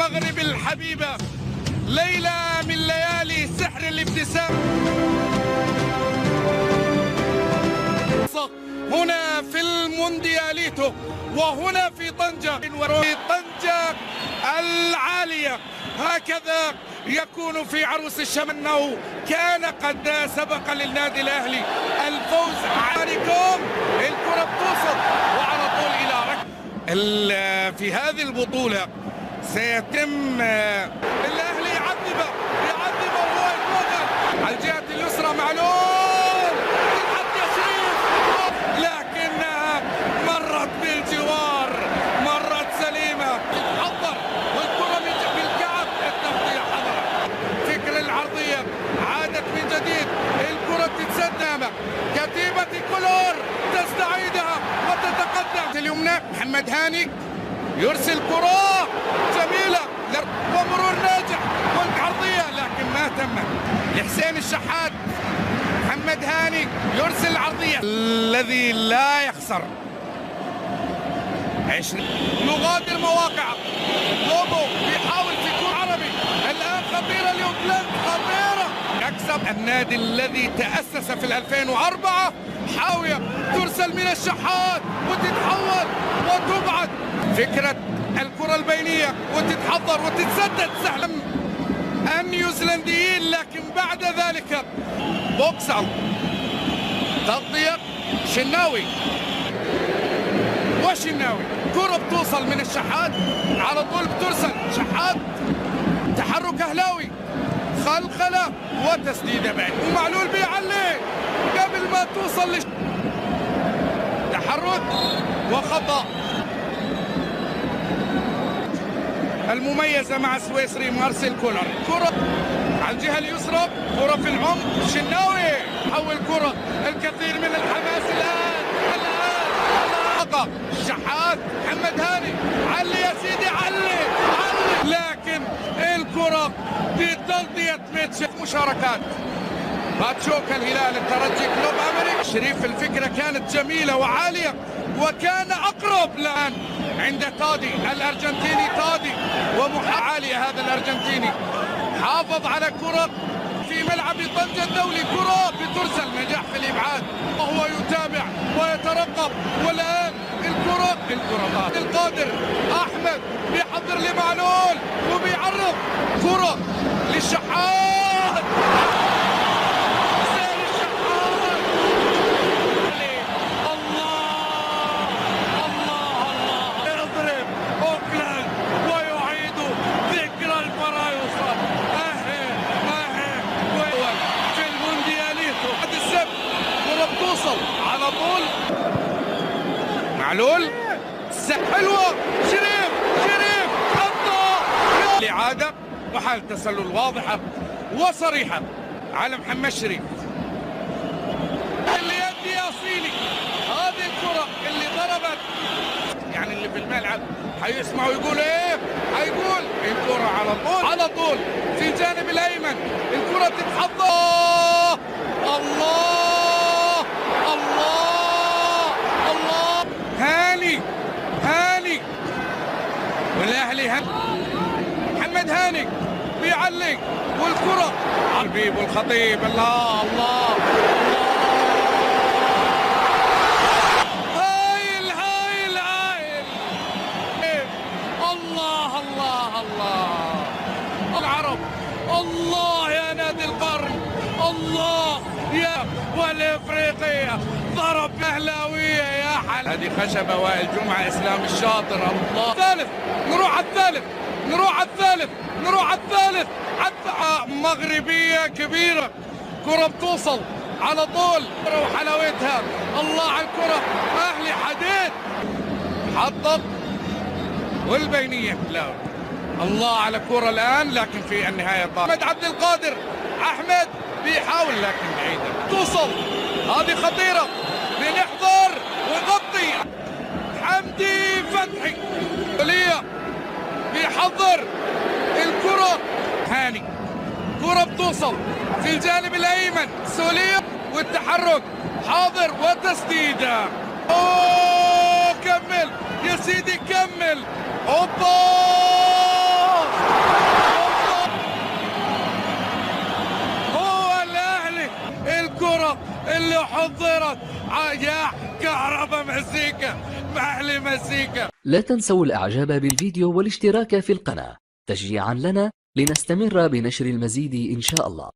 المغرب الحبيبة، ليلة من ليالي سحر الابتسام. هنا في الموندياليتو وهنا في طنجة، في طنجة العالية. هكذا يكون في عروس الشمال. كان قد سبق للنادي الأهلي الفوز عليكم. الكرة بتوصل وعلى طول إلى ركلة. في هذه البطولة سيتم الأهلي يعذب وهو يتوغل على الجهة اليسرى. معلول الحد يا شريف، لكنها مرت بالجوار، مرت سليمة. حضر والكرة من بالكعب، التغطية حضرت. فكر العرضية عادت من جديد، الكرة تتسدى. كتيبة كولور تستعيدها وتتقدم. اليمنى محمد هاني يرسل كرة جميلة ومرور ناجح والعرضية، لكن ما تم لحسين الشحات. محمد هاني يرسل العرضية الذي لا يخسر. 20 يغادر مواقعه. لوبو بيحاول في كرة عربي الآن خطيرة لأوكلاند، خطيرة. يكسب النادي الذي تأسس في 2004. حاوية ترسل من الشحات وتتحول وتبعد. فكرة الكرة البينية وتتحضر وتتسدد سهلا النيوزيلنديين، لكن بعد ذلك بوكس اوت. تغطية شناوي وشناوي، كرة بتوصل من الشحات على طول بترسل شحات. تحرك أهلاوي، خلخلة وتسديدة بعيد، ومعلول بيعلي قبل ما توصل تحرك وخطأ. المميزة مع السويسري مارسيل كولر. كرة على الجهة اليسرى، كرة في العمق. شناوي حول كرة، الكثير من الحماس الآن شحات. محمد هاني علي يا سيدي، علي، لكن الكرة بتغطية ميتش. مشاركات باتشوك الهلال، الترجي، كلوب أمريك. شريف الفكرة كانت جميلة وعالية وكان أقرب الآن عند تادي الأرجنتيني. تادي عالية هذا الأرجنتيني، حافظ على كرة في ملعب طنجة الدولي. كرة بترسل، نجاح في الإبعاد وهو يتابع ويترقب. والآن الكرة القادر أحمد بيحضر لمعلول وبيعرض كرة للشحات. على طول معلول حلوة. شريف خطأ. الإعادة وحالة تسلل واضحة وصريحة على محمد شريف. اللي يدي أصيلي هذه الكرة اللي ضربت، يعني اللي في الملعب حيسمعوا يقول ايه؟ حيقول الكرة على طول في الجانب الأيمن. الكرة تتحضر. الله هاني والأهلي. محمد هاني بيعلق والكرة البيب والخطيب. الله هايل الله العرب. الله يا نادي القرن، الله يا والإفريقية. ضرب أهلاوية يا حل. هذه خشبة وائل جمعة، إسلام الشاطر. الله الثالث، نروح على الثالث. مغربية كبيرة، كرة بتوصل على طول وحلاوتها. الله على الكرة، أهلي حديد حطت والبينية. لا الله على كرة الآن، لكن في النهاية أحمد عبد القادر. أحمد بيحاول لكن بعيدة توصل. هذه خطيرة، بنحضر ويغطي حمدي فتحي. ولية بيحضر الكرة. هاني كرة بتوصل في الجانب الأيمن. سولية والتحرك حاضر وتسديدة. كمل يا سيدي كمل. اوبا اللي حضرت يا كهربا مزيكا محلي مزيكا. لا تنسوا الاعجاب بالفيديو والاشتراك في القناة تشجيعا لنا لنستمر بنشر المزيد إن شاء الله.